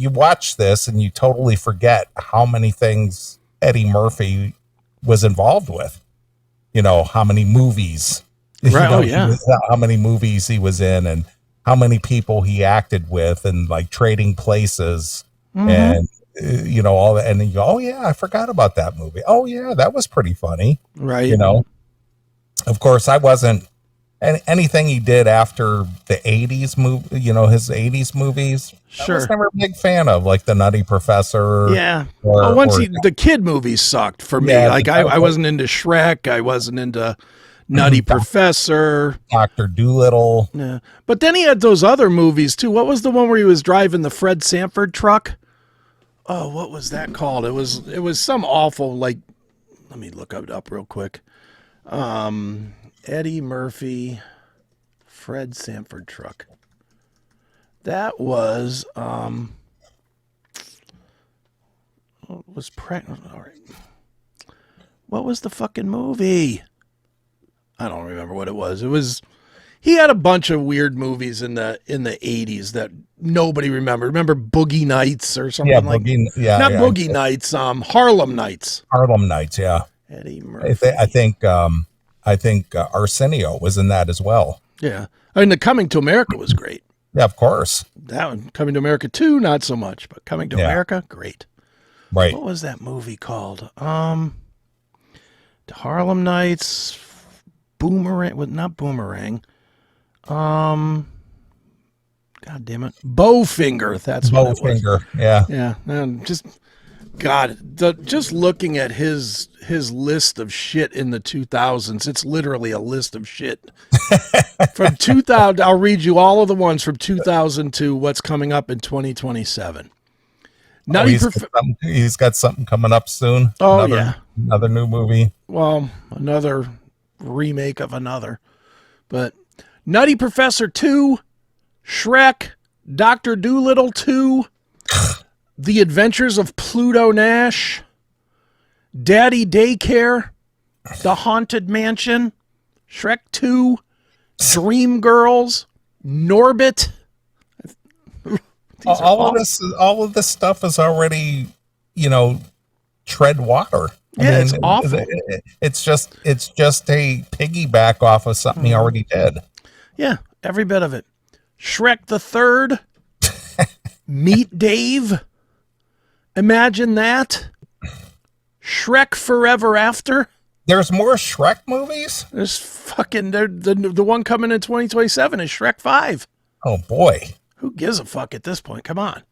you watch this and you totally forget how many things Eddie Murphy was involved with. You know, how many movies, right? Oh yeah, how many movies he was in, and how many people he acted with, and like Trading Places, and you know, all that. And then you go, oh yeah, I forgot about that movie. Oh yeah, that was pretty funny, right? You know, of course, I wasn't. And anything he did after the 80s movie, you know, his 80s movies, sure. I was never a big fan of, like the Nutty Professor. Yeah. The kid movies sucked for me. Like I wasn't into Shrek. I wasn't into Nutty Professor. Dr. Dolittle. Yeah. But then he had those other movies too. What was the one where he was driving the Fred Sanford truck? Oh, what was that called? It was some awful, like, let me look it up real quick. Eddie Murphy, Fred Sanford truck. That was all right. What was the fucking movie? I don't remember what it was. He had a bunch of weird movies in the 80s that nobody remembered. Remember Boogie Nights or something Boogie Nights, Harlem Nights. Harlem Nights, yeah. Eddie Murphy. I think Arsenio was in that as well. Yeah. I mean, the Coming to America was great. Yeah, of course. That one, Coming to America 2, not so much, but Coming to America, great. Right. What was that movie called? The Harlem Nights, Boomerang, not Boomerang. God damn it. Bowfinger, that's what it was. Bowfinger, yeah. Yeah, and just just looking at his list of shit in the 2000s, it's literally a list of shit. From 2000, I'll read you all of the ones from 2000 to what's coming up in 2027. He's got something coming up soon. Oh, another new movie. Well, another remake of another. But Nutty Professor 2, Shrek, Dr. Dolittle 2, The Adventures of Pluto Nash, Daddy Daycare, The Haunted Mansion, Shrek 2, Dreamgirls, Norbit. All of this stuff is already, you know, tread water. It's awful. It's just a piggyback off of something he already did. Yeah, every bit of it. Shrek the Third, Meet Dave. Imagine that. Shrek Forever After. There's more Shrek movies? There's fucking the one coming in 2027 is Shrek 5. Oh boy. Who gives a fuck at this point? Come on.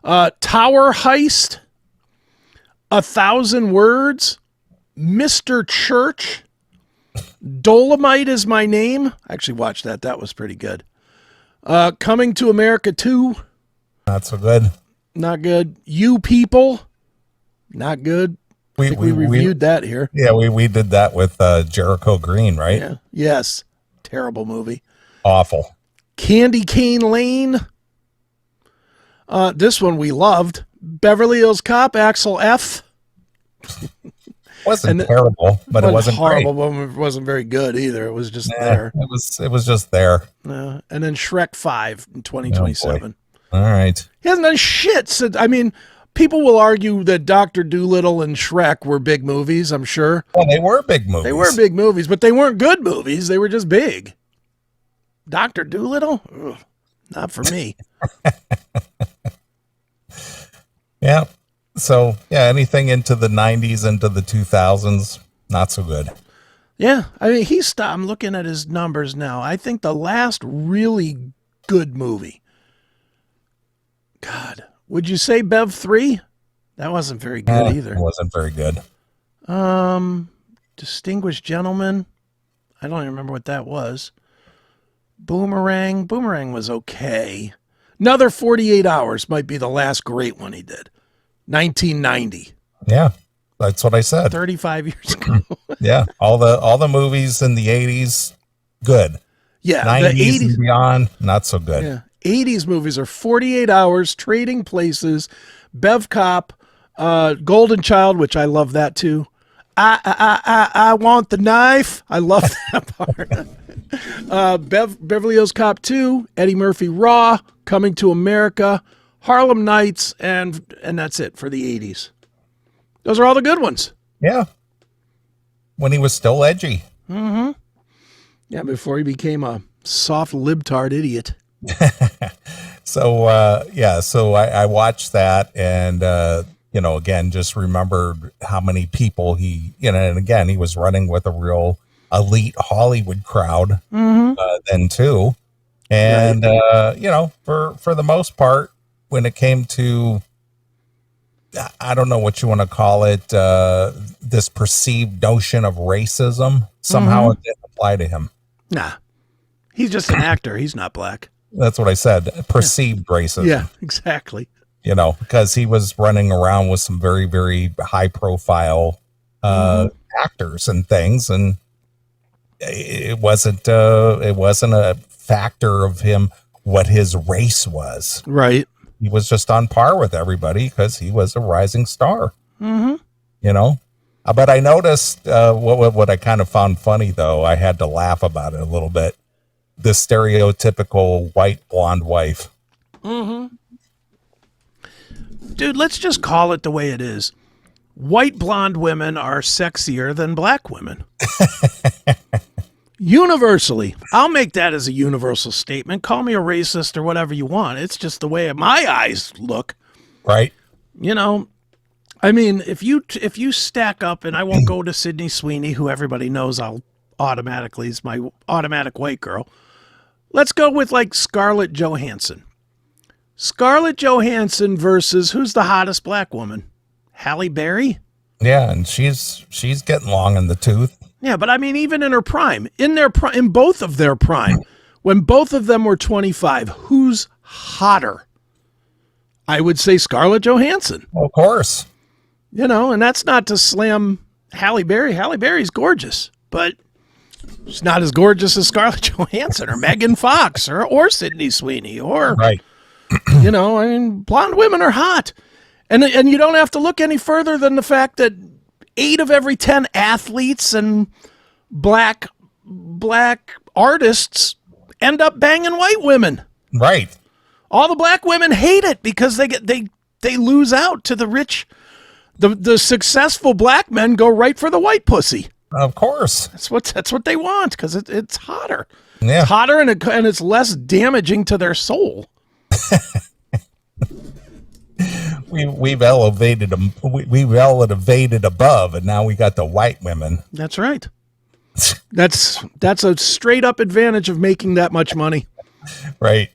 Tower Heist, 1,000 Words, Mr. Church, Dolomite Is My Name. I actually watched that. That was pretty good. Coming to America 2. Not so good. Not good. You People. Not good. We reviewed that here. Yeah, we did that with Jericho Green, right? Yeah. Yes. Terrible movie. Awful. Candy Cane Lane. This one we loved. Beverly Hills Cop, Axel F. Wasn't terrible, but it wasn't horrible. Great. It wasn't very good either. It was just there. It was just there. And then Shrek 5 in 2027. All right. He hasn't done shit since. I mean, people will argue that Dr. Dolittle and Shrek were big movies, I'm sure. Well, they were big movies. They were big movies, but they weren't good movies. They were just big. Dr. Dolittle? Ugh, not for me. Yeah. So, yeah, anything into the 90s, into the 2000s, not so good. Yeah. I mean, I'm looking at his numbers now. I think the last really good movie. God. Would you say Bev 3? That wasn't very good either. It wasn't very good. Distinguished Gentleman. I don't even remember what that was. Boomerang. Boomerang was okay. Another 48 Hours might be the last great one he did. 1990. Yeah, that's what I said. 35 years ago. Yeah, all the movies in the 80s, good. Yeah, 90s the 80s and beyond, not so good. Yeah, 80s movies are 48 Hours, Trading Places, Bev Cop, Golden Child, which I love that too. I want the knife. I love that part. Beverly Hills Cop 2, Eddie Murphy Raw, Coming to America, Harlem Nights, and that's it for the 80s. Those are all the good ones. Yeah. When he was still edgy. Mm-hmm. Yeah, before he became a soft libtard idiot. So, so I watched that and, again, just remembered how many people and again, he was running with a real elite Hollywood crowd then too. And, right. For the most part, when it came to, I don't know what you want to call it, this perceived notion of racism, somehow it didn't apply to him. Nah, he's just an actor. He's not black. That's what I said. Perceived racism. Yeah, exactly. Because he was running around with some very, very high profile actors and things. And it wasn't a factor of him, what his race was. Right. He was just on par with everybody because he was a rising star. But I noticed what I kind of found funny, though. I had to laugh about it a little bit. The stereotypical white blonde wife. Dude, let's just call it the way it is. White blonde women are sexier than black women. Universally. I'll make that as a universal statement. Call me a racist or whatever you want. It's just the way my eyes look. Right. I mean, if you stack up, and I won't go to Sydney Sweeney, who everybody knows I'll automatically is my automatic white girl. Let's go with like Scarlett Johansson. Scarlett Johansson versus who's the hottest black woman? Halle Berry? Yeah, and she's getting long in the tooth. Yeah, but I mean, even in her prime, in both of their prime, when both of them were 25, who's hotter? I would say Scarlett Johansson. Of course. And that's not to slam Halle Berry. Halle Berry's gorgeous, but she's not as gorgeous as Scarlett Johansson or Megan Fox or Sydney Sweeney or, right. I mean, blonde women are hot. And you don't have to look any further than the fact that 8 of every 10 athletes and black artists end up banging white women. Right. All the black women hate it because they lose out to the rich. The successful black men go right for the white pussy. Of course. That's what they want because it's hotter. Yeah. It's hotter and it's less damaging to their soul. We've elevated them. We've elevated above, and now we got the white women. That's right. That's a straight up advantage of making that much money. Right.